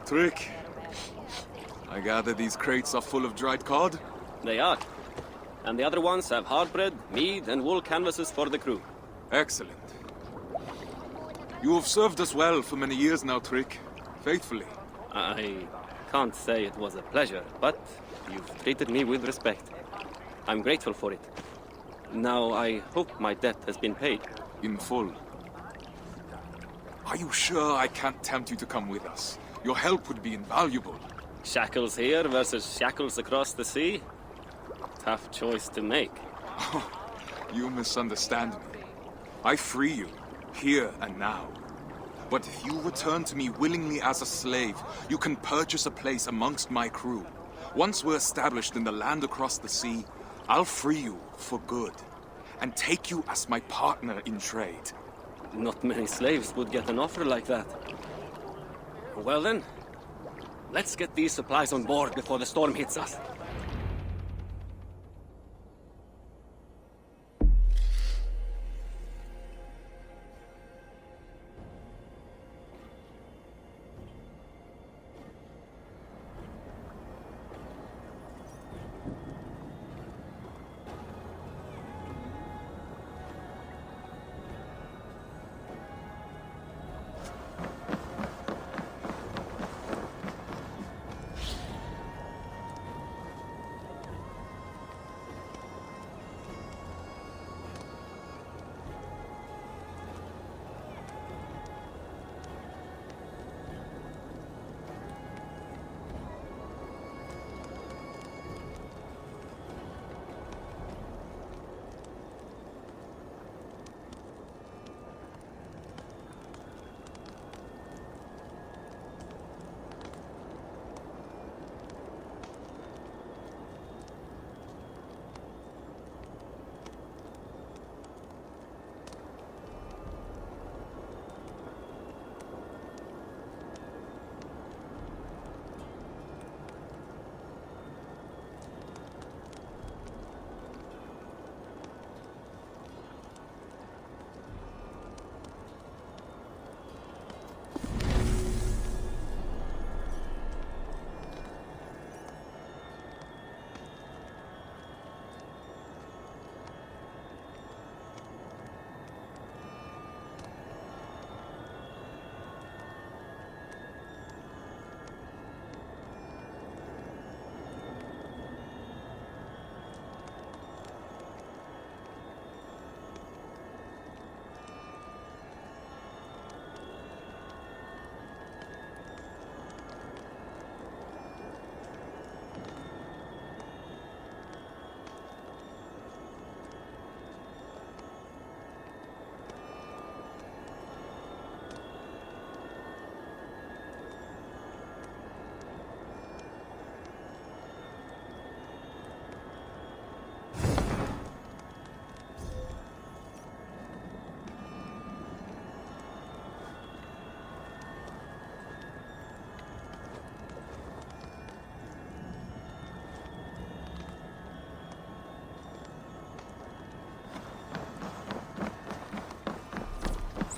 Trick. I gather these crates are full of dried cod? They are. And the other ones have hard bread, mead, and wool canvases for the crew. Excellent. You have served us well for many years now, Trick. Faithfully. I can't say it was a pleasure, but you've treated me with respect. I'm grateful for it. Now, I hope my debt has been paid. In full. Are you sure I can't tempt you to come with us? Your help would be invaluable. Shackles here versus shackles across the sea? Tough choice to make. You misunderstand me. I free you, here and now. But if you return to me willingly as a slave, you can purchase a place amongst my crew. Once we're established in the land across the sea, I'll free you for good, and take you as my partner in trade. Not many slaves would get an offer like that. Well then, let's get these supplies on board before the storm hits us.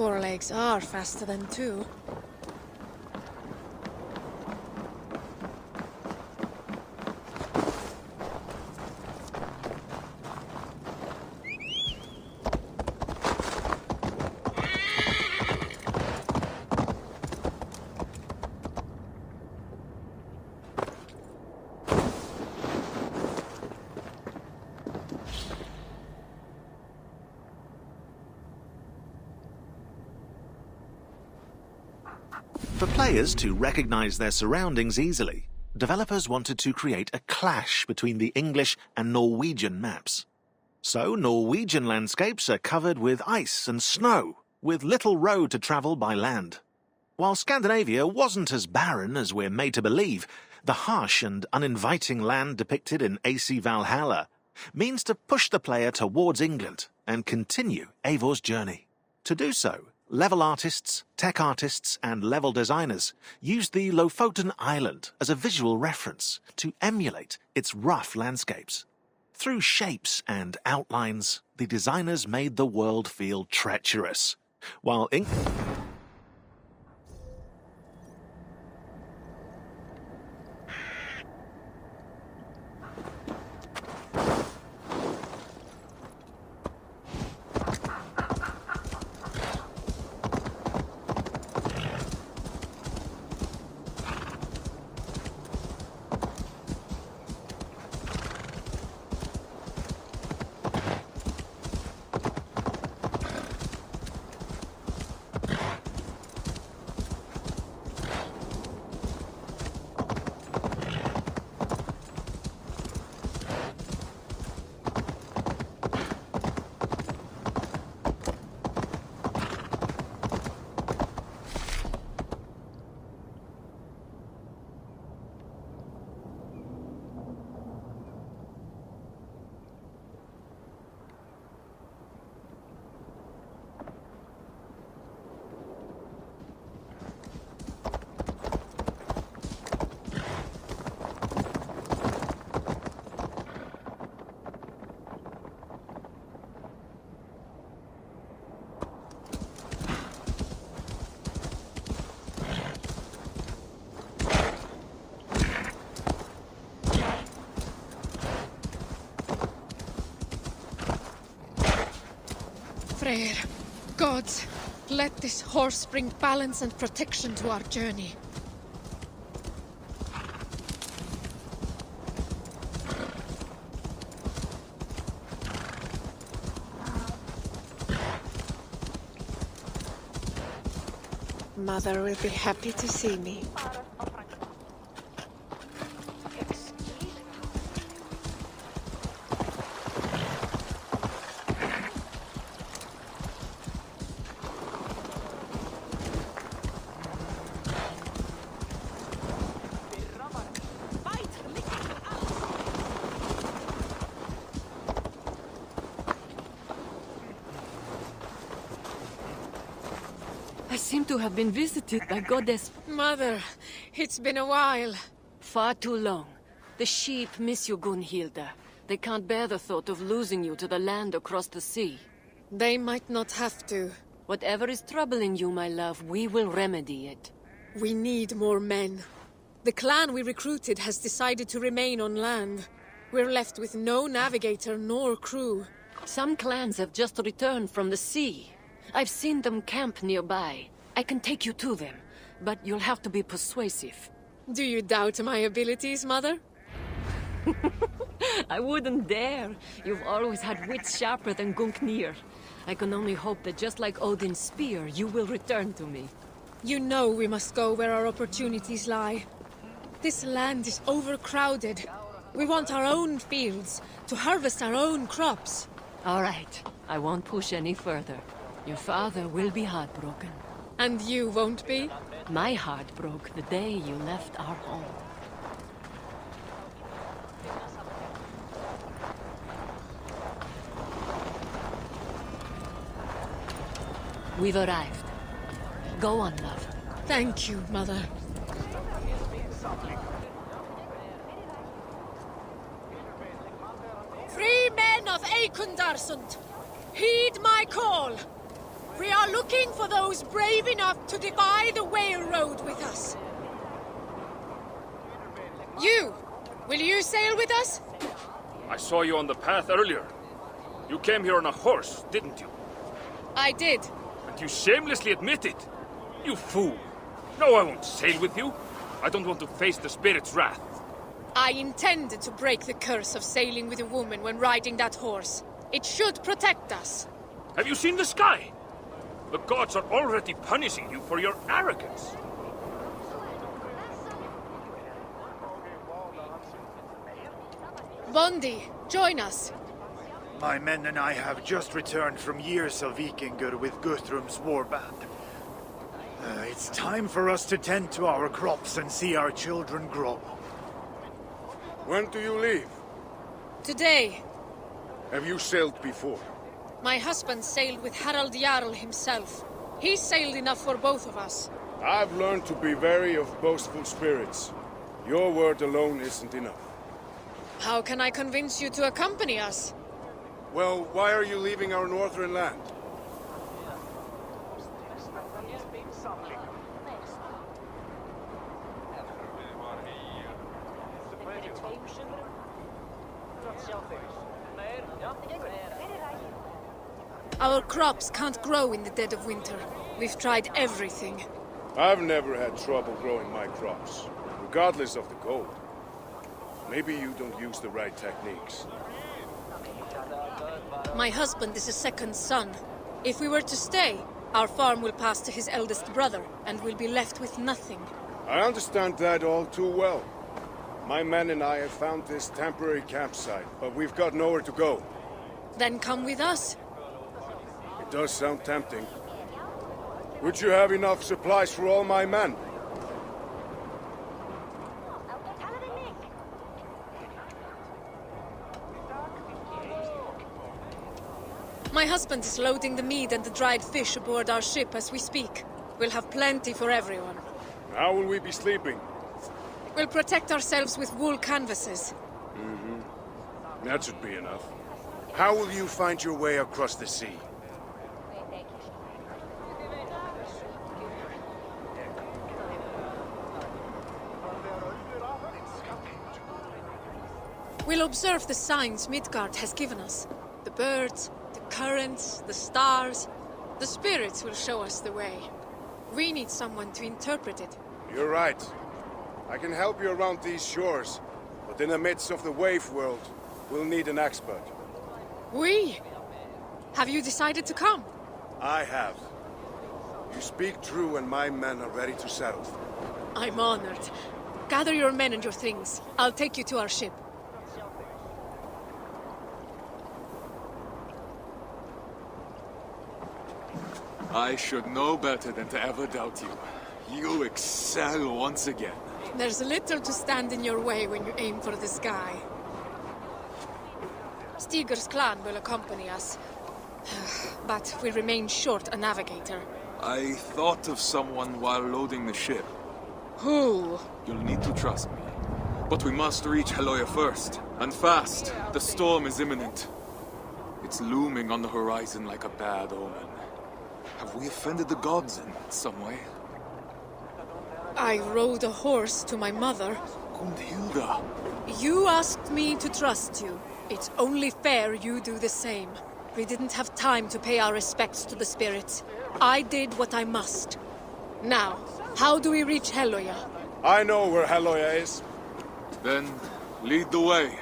Four legs are faster than two. For players to recognize their surroundings easily, developers wanted to create a clash between the English and Norwegian maps. So Norwegian landscapes are covered with ice and snow, with little road to travel by land. While Scandinavia wasn't as barren as we're made to believe, the harsh and uninviting land depicted in Valhalla means to push the player towards England and continue Eivor's journey. To do so, level artists, tech artists, and level designers used the Lofoten Island as a visual reference to emulate its rough landscapes. Through shapes and outlines, the designers made the world feel treacherous, while prayer. Gods, let this horse bring balance and protection to our journey. Mother will be happy to see me. I seem to have been visited by Goddess. Mother, it's been a while. Far too long. The sheep miss you, Gunhilda. They can't bear the thought of losing you to the land across the sea. They might not have to. Whatever is troubling you, my love, we will remedy it. We need more men. The clan we recruited has decided to remain on land. We're left with no navigator nor crew. Some clans have just returned from the sea. I've seen them camp nearby. I can take you to them, but you'll have to be persuasive. Do you doubt my abilities, Mother? I wouldn't dare. You've always had wits sharper than Gungnir. I can only hope that just like Odin's spear, you will return to me. You know we must go where our opportunities lie. This land is overcrowded. We want our own fields, to harvest our own crops. All right, I won't push any further. Your father will be heartbroken. And you won't be? My heart broke the day you left our home. We've arrived. Go on, love. Thank you, Mother. Free men of Eikundarsund, heed my call. We are looking for those brave enough to defy the whale road with us. You! Will you sail with us? I saw you on the path earlier. You came here on a horse, didn't you? I did. And you shamelessly admit it. You fool. No, I won't sail with you. I don't want to face the spirit's wrath. I intended to break the curse of sailing with a woman when riding that horse. It should protect us. Have you seen the sky? The gods are already punishing you for your arrogance. Bondi, join us. My men and I have just returned from years of Vikingur with Guthrum's warband. It's time for us to tend to our crops and see our children grow. When do you leave? Today, Have you sailed before? my husband sailed with Harald Jarl himself. He sailed enough for both of us. I've learned to be wary of boastful spirits. Your word alone isn't enough. How can I convince you to accompany us? Well, why are you leaving our northern land? Our crops can't grow in the dead of winter. We've tried everything. I've never had trouble growing my crops, regardless of the cold. Maybe you don't use the right techniques. My husband is a second son. If we were to stay, our farm will pass to his eldest brother, and we'll be left with nothing. I understand that all too well. My men and I have found this temporary campsite, but we've got nowhere to go. Then come with us. It does sound tempting. Would you have enough supplies for all my men? My husband is loading the meat and the dried fish aboard our ship as we speak. We'll have plenty for everyone. How will we be sleeping? We'll protect ourselves with wool canvases. That should be enough. How will you find your way across the sea? We'll observe the signs Midgard has given us. The birds, The currents, the stars, the spirits will show us the way. We need someone to interpret it. You're right. I can help you around these shores, but in the midst of the wave world, we'll need an expert. We? Have you decided to come? I have. You speak true and my men are ready to settle. I'm honored. Gather your men and your things. I'll take you to our ship. I should know better than to ever doubt you. You excel once again. There's little to stand in your way when you aim for the sky. Stigur's clan will accompany us. But we remain short a navigator. I thought of someone while loading the ship. Who? You'll need to trust me. But we must reach Heloia first, and fast. The storm is imminent. It's looming on the horizon like a bad omen. Have we offended the gods in some way? I rode a horse to my mother. Gundhilda. You asked me to trust you. It's only fair you do the same. We didn't have time to pay our respects to the spirits. I did what I must. Now, how do we reach Heloia? I know where Heloia is. Then, lead the way.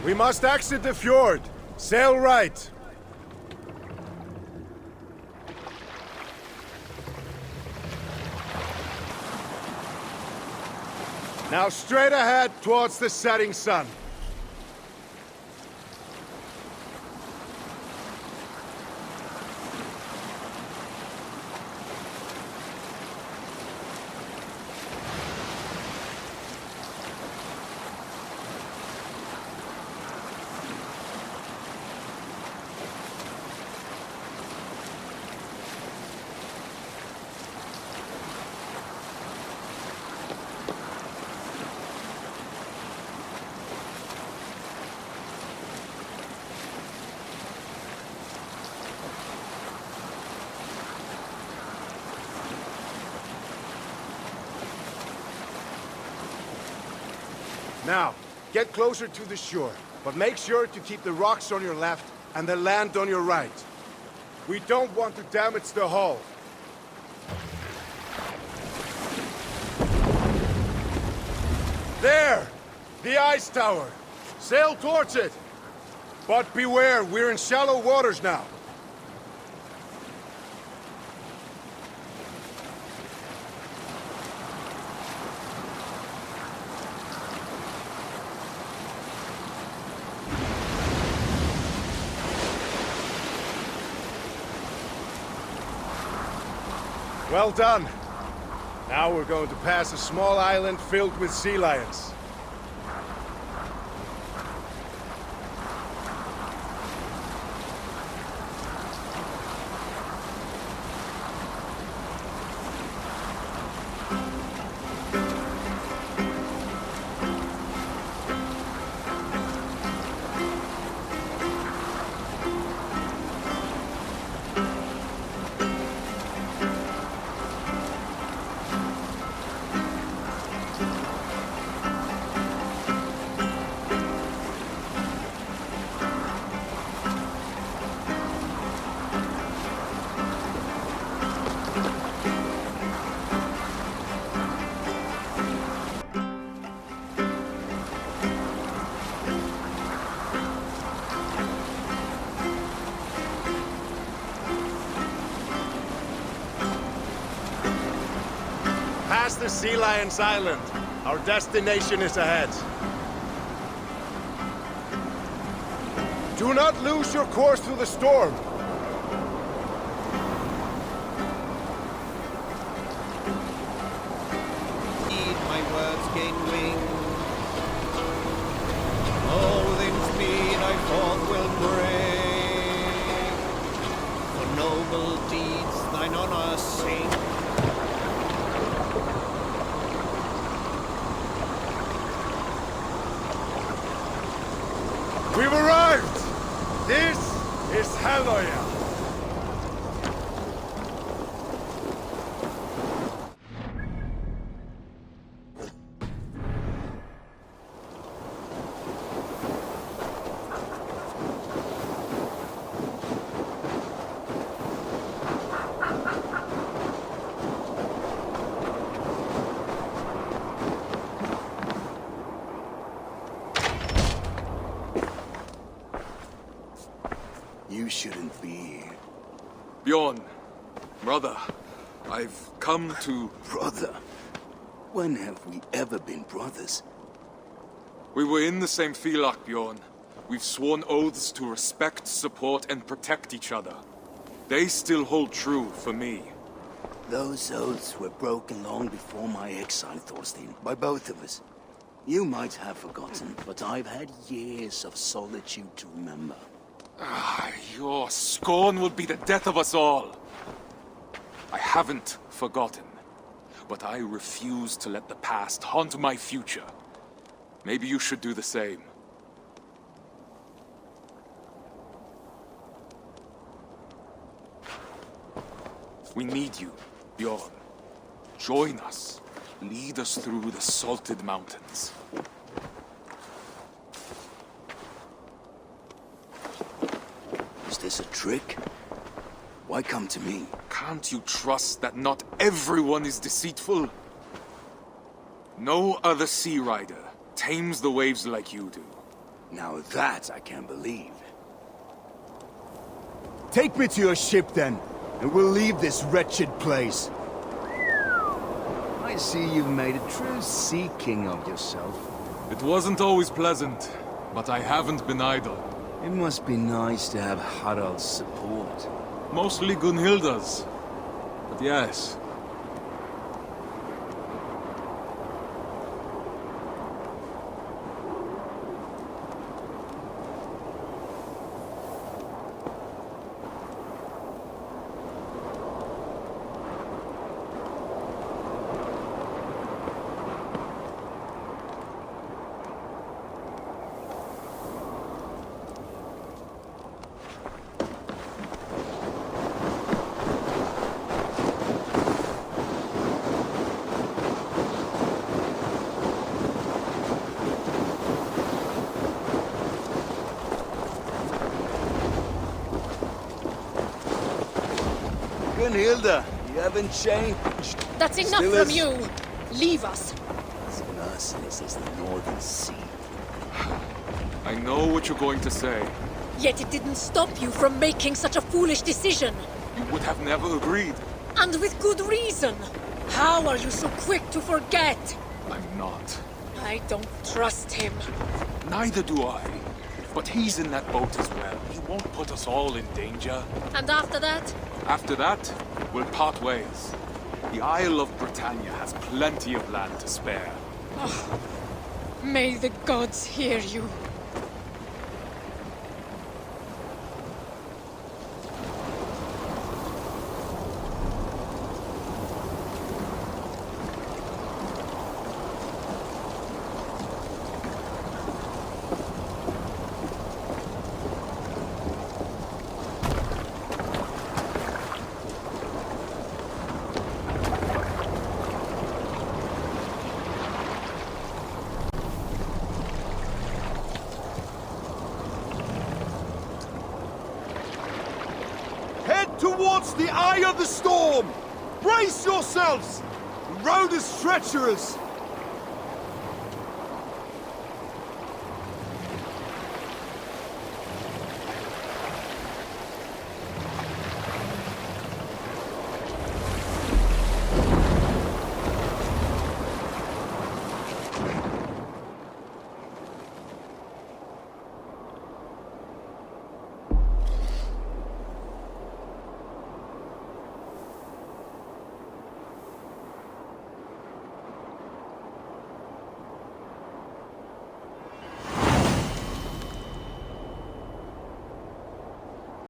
We must exit the fjord. Sail right. Now straight ahead towards the setting sun. Now, get closer to the shore, but make sure to keep the rocks on your left and the land on your right. We don't want to damage the hull. There! The ice tower! Sail towards it! But beware, we're in shallow waters now. Well done. Now we're going to pass a small island filled with sea lions. Past the Sea Lions Island. Our destination is ahead. Do not lose your course through the storm. My words gain wing. All within speed I forth will bring. For noble deeds thine honor sing. We've arrived! This is Valhalla! You shouldn't be here. Bjorn, brother, I've come to... Brother? When have we ever been brothers? We were in the same Filak, Bjorn. We've sworn oaths to respect, support, and protect each other. They still hold true for me. Those oaths were broken long before my exile, Thorstein, by both of us. You might have forgotten, but I've had years of solitude to remember. Your scorn will be the death of us all. I haven't forgotten, but I refuse to let the past haunt my future. Maybe you should do the same. We need you, Bjorn. Join us. Lead us through the salted mountains. Is this a trick? Why come to me? Can't you trust that not everyone is deceitful? No other sea rider tames the waves like you do. Now that I can believe. Take me to your ship then, and we'll leave this wretched place. I see you've made a true sea king of yourself. It wasn't always pleasant, but I haven't been idle. It must be nice to have Harald's support. Mostly Gunhilda's. But yes. Gunhilda, you haven't changed. That's enough Still from is- you. Leave us. As merciless as the Northern Sea. I know what you're going to say. Yet it didn't stop you from making such a foolish decision. You would have never agreed. And with good reason. How are you so quick to forget? I'm not. I don't trust him. Neither do I. But he's in that boat as well. He won't put us all in danger. And after that? After that, we'll part ways. The Isle of Britannia has plenty of land to spare. May the gods hear you. Head towards the eye of the storm! Brace yourselves! The road is treacherous!